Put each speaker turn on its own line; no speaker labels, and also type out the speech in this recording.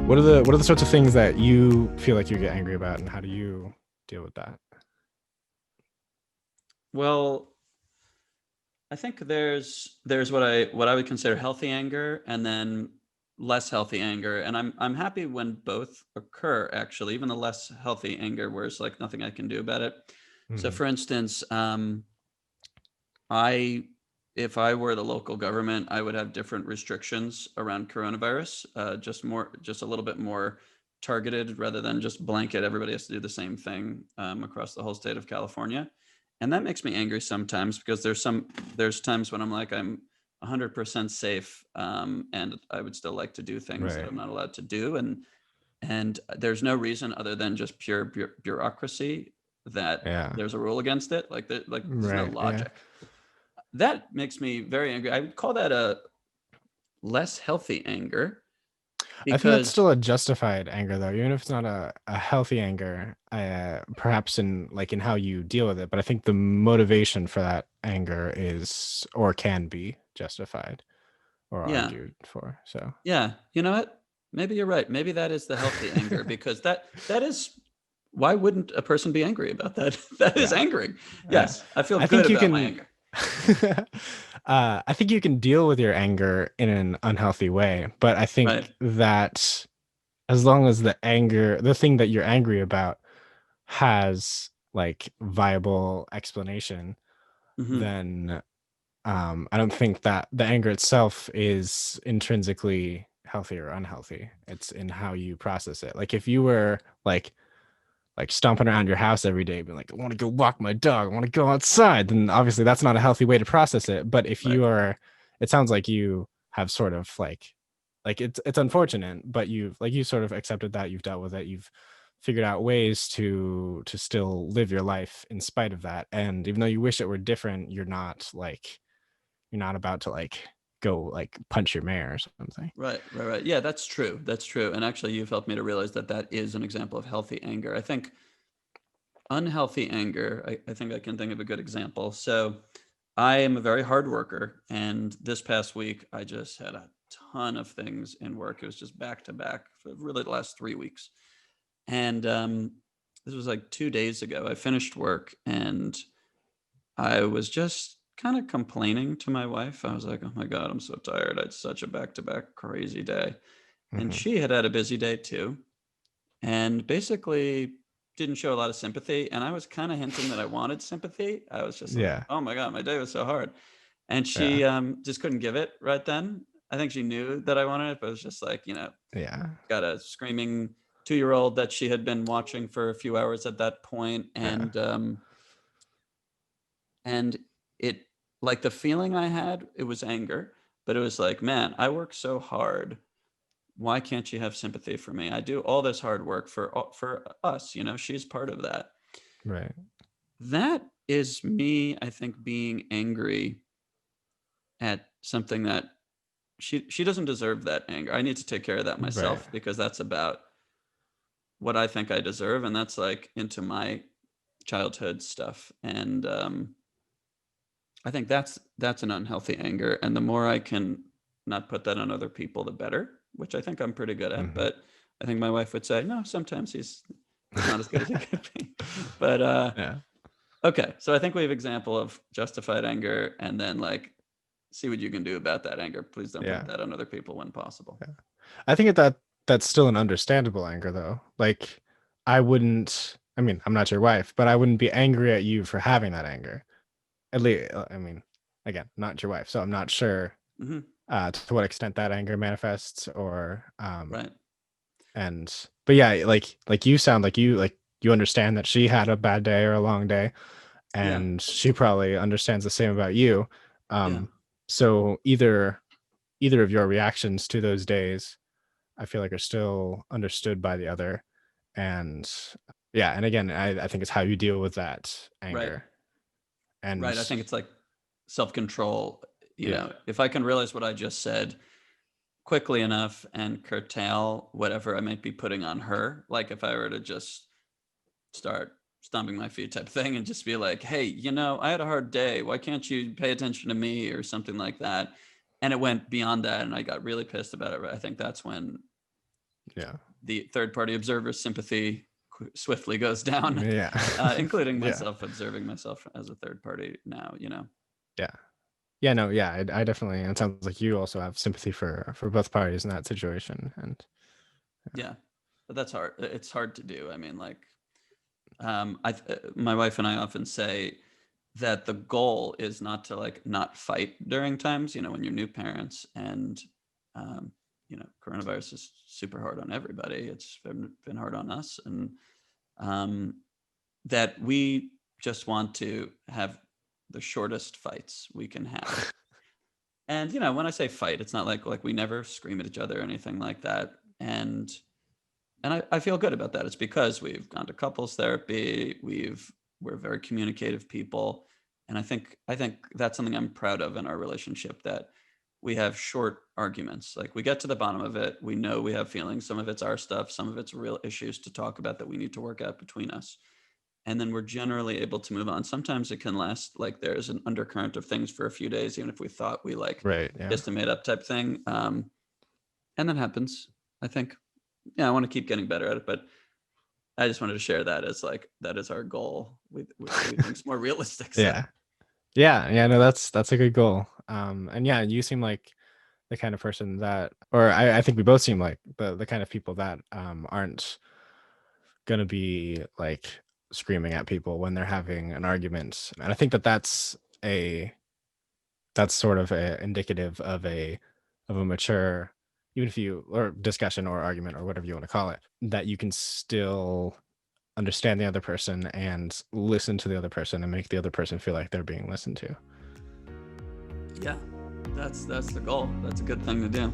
What are the sorts of things that you feel like you get angry about, and how do you deal with that?
Well, I think there's what I would consider healthy anger and then less healthy anger. And I'm happy when both occur, actually, even the less healthy anger where it's like nothing I can do about it. So
Hmm.
for instance, I if I were the local government, I would have different restrictions around coronavirus, just a little bit more targeted rather than just blanket. Everybody has to do the same thing across the whole state of California, and that makes me angry sometimes because there's times when I'm like I'm 100% safe, and I would still like to do things that
Right.
I'm not allowed to do, and there's no reason other than just pure bureaucracy that
Yeah.
there's a rule against it. Like there's no
Right. Yeah.
logic. That makes me very angry. I would call that a less healthy anger
I think that's
because
still a justified anger, though, even if it's not a healthy anger. Perhaps in how you deal with it, but I think the motivation for that anger is or can be justified or
yeah,
argued for. So
yeah, you know what? Maybe you're right. Maybe that is the healthy anger because that is why wouldn't a person be angry about that? That is
yeah.
angering.
Yeah.
Yes, I feel
I
good
think you
about my
can
anger.
I think you can deal with your anger in an unhealthy way, but I
Right.
think that as long as the thing that you're angry about has like viable explanation,
Hmm.
then I don't think that the anger itself is intrinsically healthy or unhealthy. It's in how you process it. Like if you were like stomping around your house every day, being like, I want to go walk my dog, I want to go outside, then obviously that's not a healthy way to process it. But if
Right.
you are, it sounds like you have sort of like it's unfortunate, but you sort of accepted that, you've dealt with it, you've figured out ways to still live your life in spite of that. And even though you wish it were different, you're not about to like go like punch your mayor or something.
Right. Right. Right. Yeah, that's true. That's true. And actually, you've helped me to realize that that is an example of healthy anger. I think unhealthy anger. I think I can think of a good example. So I am a very hard worker, and this past week I just had a ton of things in work. It was just back to back for really the last 3 weeks, and this was like 2 days ago. I finished work, and I was just kind of complaining to my wife. I was like, "Oh my god, I'm so tired. I had such a back to back crazy day," and
Hmm.
she had a busy day too, and basically didn't show a lot of sympathy. And I was kind of hinting that I wanted sympathy. I was just like,
Yeah.
"Oh my god, my day was so hard." And
Yeah.
she, just couldn't give it right then. I think she knew that I wanted it, but it was just like,
Yeah.
got a screaming 2-year-old that she had been watching for a few hours at that point,
Yeah.
and it like, the feeling I had, it was anger, but it was like, "Man, I work so hard. Why can't you have sympathy for me? I do all this hard work for us, she's part of that."
Right.
That is me, I think, being angry at something that she doesn't deserve that anger. I need to take care of that
Right.
myself because that's about what I think I deserve, and that's like into my childhood stuff. And I think that's an unhealthy anger. And the more I can not put that on other people, the better, which I think I'm pretty good at.
Hmm.
But I think my wife would say, no, sometimes he's not as good as he could be. But
Yeah.
okay, so I think we have example of justified anger, and then like see what you can do about that anger. Please don't put
Yeah.
that on other people when possible.
Yeah. I think that's still an understandable anger though. Like I wouldn't I mean, I'm not your wife, but I wouldn't be angry at you for having that anger. At least I mean, again, not your wife, so I'm not sure
Hmm.
to what extent that anger manifests or
Right.
and but yeah, like you sound like you understand that she had a bad day or a long day,
Yeah.
and she probably understands the same about you.
Yeah.
Um so either of your reactions to those days I feel like are still understood by the other. And yeah, and again, I think it's how you deal with that
Right.
anger. And
Right. I think it's like self control.
yeah,
If I can realize what I just said quickly enough and curtail whatever I might be putting on her, like if I were to just start stomping my feet type thing and just be like, hey, I had a hard day. Why can't you pay attention to me or something like that? And it went beyond that and I got really pissed about it. I think that's when
Yeah.
the third party observer's sympathy swiftly goes down,
Yeah.
including
Yeah.
myself, observing myself as a third party now, you know?
Yeah. Yeah, no, yeah, I definitely, it sounds like you also have sympathy for both parties in that situation. And
Yeah, but that's hard. It's hard to do. I mean, like, my wife and I often say that the goal is not to like not fight during times, you know, when you're new parents and, um, you know, coronavirus is super hard on everybody. It's been hard on us. And um, that we just want to have the shortest fights we can have. And you know, when I say fight, it's not like we never scream at each other or anything like that. And I feel good about that. It's because we've gone to couples therapy. We're very communicative people, and I think that's something I'm proud of in our relationship, that we have short arguments. Like we get to the bottom of it. We know we have feelings. Some of it's our stuff. Some of it's real issues to talk about that we need to work out between us. And then we're generally able to move on. Sometimes it can last, like there's an undercurrent of things for a few days, even if we thought we like
right, yeah.
kissed and made up type thing. And that happens, I think. Yeah, I want to keep getting better at it, but I just wanted to share that as like that is our goal. We think it's more realistic. So.
Yeah. Yeah, no, that's a good goal. And yeah, you seem like the kind of person that, or I think we both seem like the kind of people that aren't gonna be like screaming at people when they're having an argument. And I think that that's sort of indicative of a mature, even if you, or discussion or argument or whatever you want to call it, that you can still understand the other person and listen to the other person and make the other person feel like they're being listened to.
Yeah, that's the goal. That's a good thing to do.